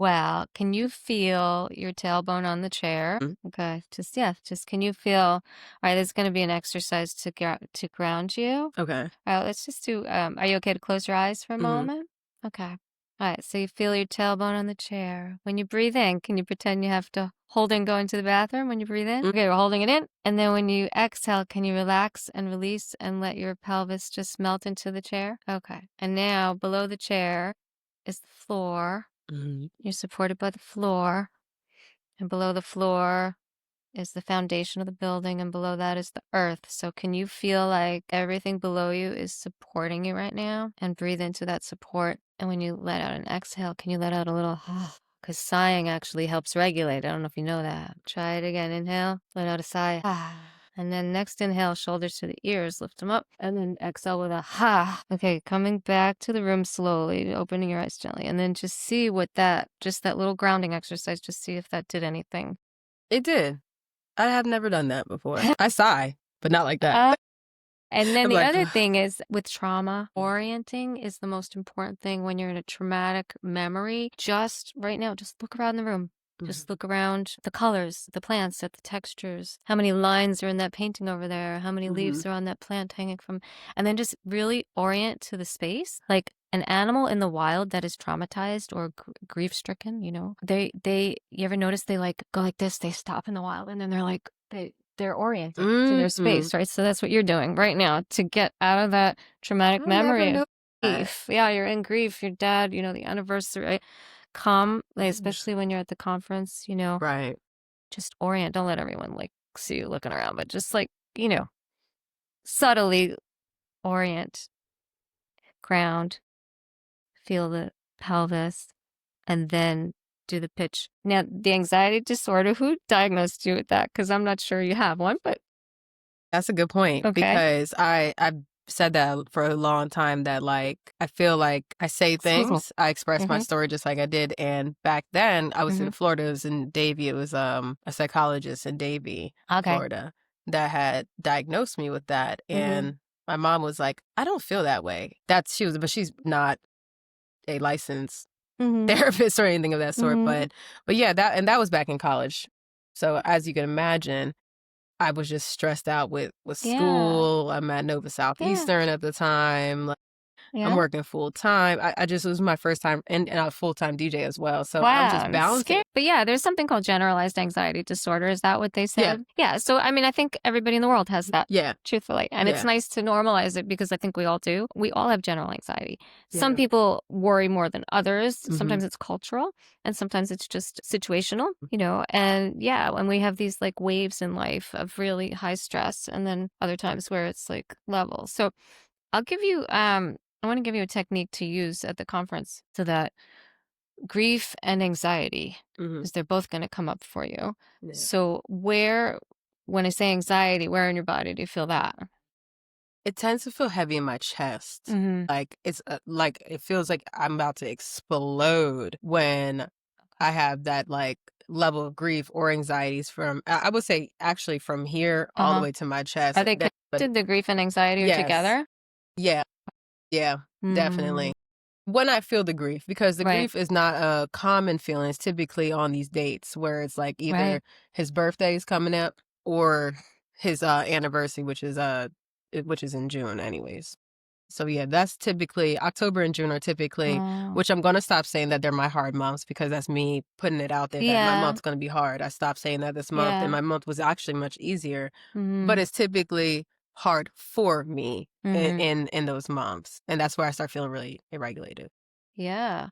Well, can you feel your tailbone on the chair? Mm, Okay, just can you feel? All right, this is going to be an exercise to ground you. okay. All right, let's just do. Are you okay to close your eyes for a Mhm. moment? Okay. All right, so you feel your tailbone on the chair. When you breathe in, can you pretend you have to hold in going to the bathroom when you breathe in? Mm, Okay, we're holding it in. And then when you exhale, can you relax and release and let your pelvis just melt into the chair? Okay. And now below the chair is the floor. mhm. You're supported by the floor. And below the floor is the foundation of the building, and below that is the earth. So can you feel like everything below you is supporting you right now? And breathe into that support. And when you let out an exhale, can you let out a little because sighing actually helps regulate. I don't know if you know that. Try it again. Inhale, let out a sigh. And then next inhale, shoulders to the ears, lift them up, and then exhale with a ha. Okay, coming back to the room slowly, opening your eyes gently, and then just see what just that little grounding exercise, just see if that did anything. It did. I have never done that before. I sigh, but not like that. Uh, and then I'm the like, other thing is with trauma, orienting is the most important thing when you're in a traumatic memory. Just right now, just look around the room. mhm, Just look around the colors, the plants, at the textures. How many lines are in that painting over there? How many mhm. leaves are on that plant hanging from? And then just really orient to the space. Like an animal in the wild that is traumatized or grief stricken, you ever notice they like go like this? They stop in the wild and then they're oriented to their Mhm. space, right? So that's what you're doing right now to get out of that traumatic I never memory of know that. grief. Yeah, you're in grief. Your dad, the anniversary, right? Come, like, Mm. especially when you're at the conference, Right. just orient. Don't let everyone like see you looking around, but just like, subtly orient, ground, feel the pelvis, and then do the pitch. Now, the anxiety disorder, who diagnosed you with that? Because I'm not sure you have one, but That's a good point okay. because I've said that for a long time that, like, I feel like I say Excuse me. things, I express my Mm-hmm. story just like I did, and back then, I was Mm-hmm. in Florida, it was in Davie, it was, a psychologist in Davie, Okay. Florida, that had diagnosed me with that, Mm-hmm. and my mom was like, "I don't feel that way." But she's not a licensed Mm-hmm. therapist or anything of that sort, Mm-hmm. but yeah, that was back in college. So, as you can imagine, I was just stressed out with Yeah. school. I'm at Nova Yeah. Southeastern at the time. Like, I'm Yeah. working full time. I just it was my first time and a full time DJ as well. So I'm Wow, just I'm balancing. scared. But yeah, there's something called generalized anxiety disorder. Is that what they Yeah. said? Yeah. So, I mean, I think everybody in the world has that, Yeah. truthfully. And it's Yeah. nice to normalize it because I think we all do. We all have general anxiety. Some Yeah. people worry more than others. Mhm. Sometimes it's cultural and sometimes it's just situational. And yeah, when we have these like waves in life of really high stress and then other times where it's like level. So I'll give you, I want to give you a technique to use at the conference so that grief and anxiety, Mhm. because they're both going to come up for you. Yeah. So, when I say anxiety, where in your body do you feel that? It tends to feel heavy in my chest. Mm-hmm. Like it's like it feels like I'm about to explode when I Okay. have that like level of grief or anxieties from I would say actually from here Uh all the huh. way to my chest. Are they But connected? The grief and anxiety are yes. together? Yeah. Yeah. Mm, Definitely. When I feel the grief, because the right. grief is not a common feeling. It's typically on these dates where it's like Right. either his birthday is coming up or his anniversary, which is in June anyways. So yeah, that's typically October and June are typically, Oh, which I'm gonna stop saying that they're my hard months because that's me putting it out there that my yeah. month's gonna be hard. I stopped saying that this month, and Yeah. my month was actually much easier, but Mm-hmm. it's typically hard for me Mm-hmm. in those months, and that's where I start feeling really irregulated. Yeah.